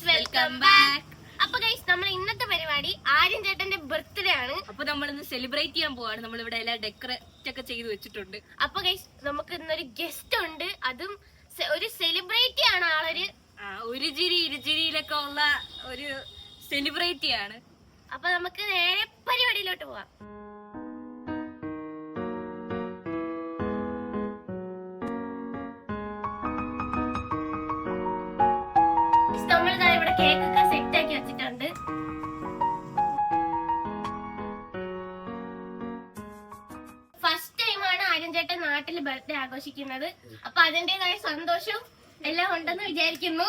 Welcome back. അപ്പൊ guys, നമ്മൾ ഇന്നത്തെ പരിപാടി ആര്യൻ ചേട്ടന്റെ ബർത്ത്ഡേ ആണ്. അപ്പൊ നമ്മൾ ഇന്ന് സെലിബ്രേറ്റ് ചെയ്യാൻ പോവാണ്. നമ്മൾ ഇവിടെ എല്ലാം ഡെക്കറേറ്റ് ഒക്കെ ചെയ്ത് വെച്ചിട്ടുണ്ട്. അപ്പൊ ഗൈസ്, നമുക്ക് ഇന്നൊരു ഗസ്റ്റ് ഉണ്ട്. അതും ഒരു സെലിബ്രിറ്റി ആണ്. ആളൊരു ഒരു ചിരി ഇരുചിരിയിലൊക്കെ ഉള്ള ഒരു സെലിബ്രിറ്റി ആണ്. അപ്പൊ നമുക്ക് നേരെ പരിപാടിയിലോട്ട് പോവാം. നമ്മളിതാ ഇവിടെ കേക്ക് ഒക്കെ സെറ്റ് ആക്കി വെച്ചിട്ടുണ്ട്. ഫസ്റ്റ് ടൈമാണ് ആര്യൻ ചേട്ടൻ നാട്ടിൽ ബർത്ത്ഡേ ആഘോഷിക്കുന്നത്. അപ്പൊ അതിന്റേതായ സന്തോഷവും എല്ലാം ഉണ്ടെന്ന് വിചാരിക്കുന്നു.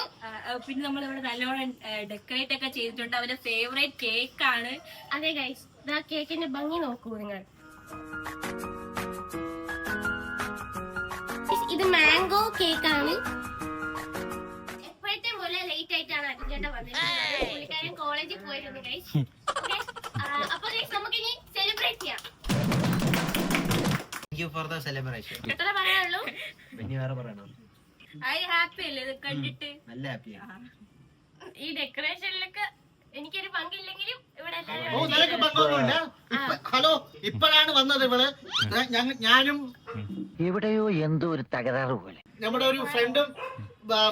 പിന്നെ നമ്മൾ ഇവിടെ നല്ലോണം ഡെക്കറേറ്റ് ഒക്കെ ചെയ്തിട്ടുണ്ട്. അവന്റെ ഫേവറേറ്റ് കേക്ക് ആണ്. അതെ ഗൈസ്, ഇതാ കേക്കിന്റെ ഭംഗി നോക്കൂ നിങ്ങൾ. ഇത് മാംഗോ കേക്ക് ആണ്. എപ്പോഴത്തെ പോലെ ലേറ്റ് ആയിട്ടാണ് ആര്യൻ ചേട്ടൻ വന്നിട്ടുള്ളത്. പുള്ളിക്കാരൻ കോളേജിൽ പോയിരുന്നു ഗൈസ്. അപ്പൊ ഗൈസ്, നമുക്ക് ഇനി സെലിബ്രേറ്റ് ചെയ്യാം. എത്ര പറയാനുള്ളൂ? ഹാപ്പി അല്ലേ ഇത് കണ്ടിട്ട്? നല്ല ഹാപ്പിയാണ്. ഈ ഡെക്കറേഷനിലൊക്കെ എനിക്കൊരു പങ്കില്ലെങ്കിലും ഇവിടെ ഹലോ, ഇപ്പോഴാണ് വന്നത് ഇവള്. ഞാനും എവിടെയോ എന്തോ ഒരു തകരാറ് പോലെ. നമ്മുടെ ഒരു ഫ്രണ്ടും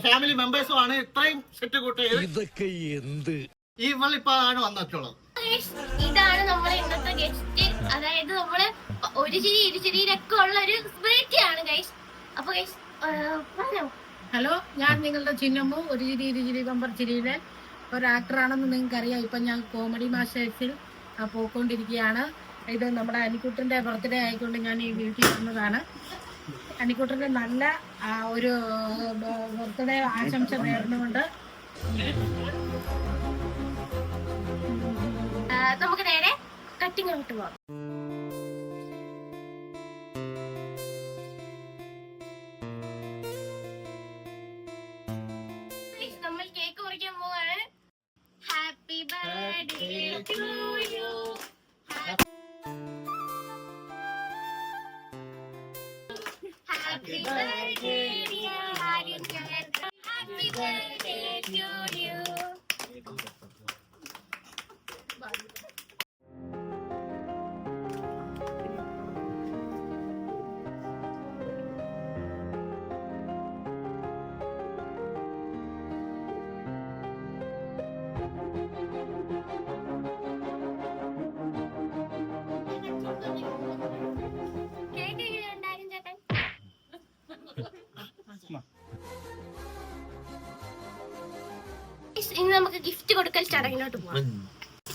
ഫാമിലി മെമ്പേഴ്സും ആണ് ഇത്രയും സെറ്റ് കൂട്ടിയത്. ഇതൊക്കെ എന്ത്? ഇവളിപ്പോ ആണ് വന്നിട്ടുള്ളത്. ഇതാണ് നമ്മളെ ഇന്നത്തെ ഗസ്റ്റ്. അതായത് നമ്മള് ഒരു ചിരി ഇരുചിരിയിലൊക്കെ ഉള്ള ഒരു സെലിബ്രിറ്റി ആണ് ഗൈസ്. അപ്പൊ ഗൈസ് പറഞ്ഞോ. ഹലോ, ഞാൻ നിങ്ങളുടെ ചിന്നമ്മു. ഒരു ചിരി ഇരുചിരി ബമ്പർ ചിരിയിലെ ഒരു ആക്ടറാണെന്ന് നിങ്ങൾക്ക് അറിയാം. ഇപ്പം ഞാൻ കോമഡി മാസ്റ്റേഴ്സിൽ പോയിക്കൊണ്ടിരിക്കുകയാണ്. ഇത് നമ്മുടെ അനിക്കുട്ടൻ്റെ ബർത്ത്ഡേ ആയിക്കൊണ്ട് ഞാൻ ഈ വീട്ടിൽ ഇരുന്നതാണ്. അനിക്കുട്ടൻ്റെ നല്ല ഒരു ബർത്ത്ഡേ ആശംസ നേർന്നുകൊണ്ട് നമുക്ക് നേരെ കട്ടിങ് ഔട്ട് പോവാം. നമ്മൾ കേക്ക് മുറിക്കാൻ പോവാണ്. Happy birthday to you. Happy birthday dear Aryan ചേട്ടൻ. Happy birthday to you. Cake എങ്ങനെയുണ്ട് ആര്യൻ ചേട്ടൻ? ഇനി നമുക്ക് ഗിഫ്റ്റ് കൊടുക്കൽ ചടങ്ങിലോട്ട് പോവാം.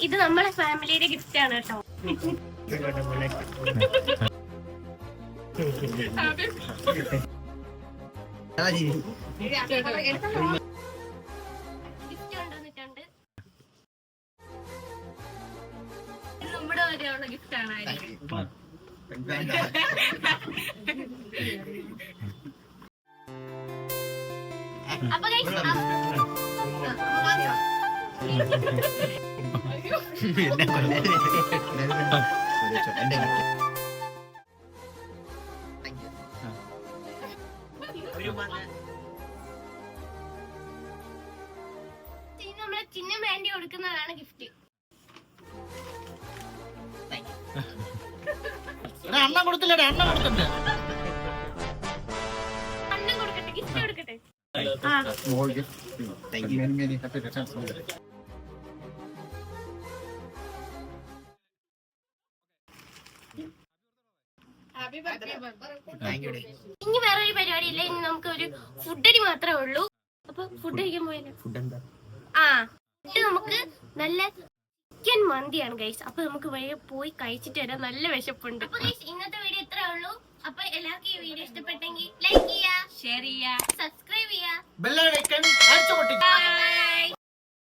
ഇത് നമ്മളെ ഫാമിലിയുടെ ഗിഫ്റ്റ് ആണ് കേട്ടോ. ഗിഫ്റ്റ് കൊണ്ടുവന്നിട്ടുണ്ട്. ഇത് നമ്മുടെ വരെയുള്ള ഗിഫ്റ്റ് ആണ് ആയിരിക്കും. അപ്പൊ guys, ഇനി നമ്മളെ ചിഹ്നം വേണ്ടി കൊടുക്കുന്നതാണ് ഗിഫ്റ്റ്. അണ്ണം കൊടുത്തില്ലേ? അണ്ണം കൊടുത്തിട്ടുണ്ട്. അണ്ണം കൊടുക്കട്ടെ, ഗിഫ്റ്റ് കൊടുക്കട്ടെ. ഇനി വേറൊരു പരിപാടി ഇല്ല. ഇനി നമുക്ക് ഒരു ഫുഡടി മാത്രമേ ഉള്ളൂ. അപ്പൊ ഫുഡ് കഴിക്കാൻ പോയല്ലോ. ഇത് നമുക്ക് നല്ല ചിക്കൻ മന്തിയാണ് ഗൈസ്. അപ്പൊ നമുക്ക് പോയി കഴിച്ചിട്ട് വരാം. നല്ല വിശപ്പുണ്ട്. അപ്പൊ ഗൈസ്, ഇന്നത്തെ വീഡിയോ ഇത്രേ ഉള്ളൂ. അപ്പൊ എല്ലാവർക്കും ഈ വീഡിയോ ഇഷ്ടപ്പെട്ടെങ്കിൽ ലൈക്ക് ചെയ്യുക, ഷെയർ ചെയ്യുക, സബ്സ്ക്രൈബ് ചെയ്യുക. ബെല്ലൈക്കൺ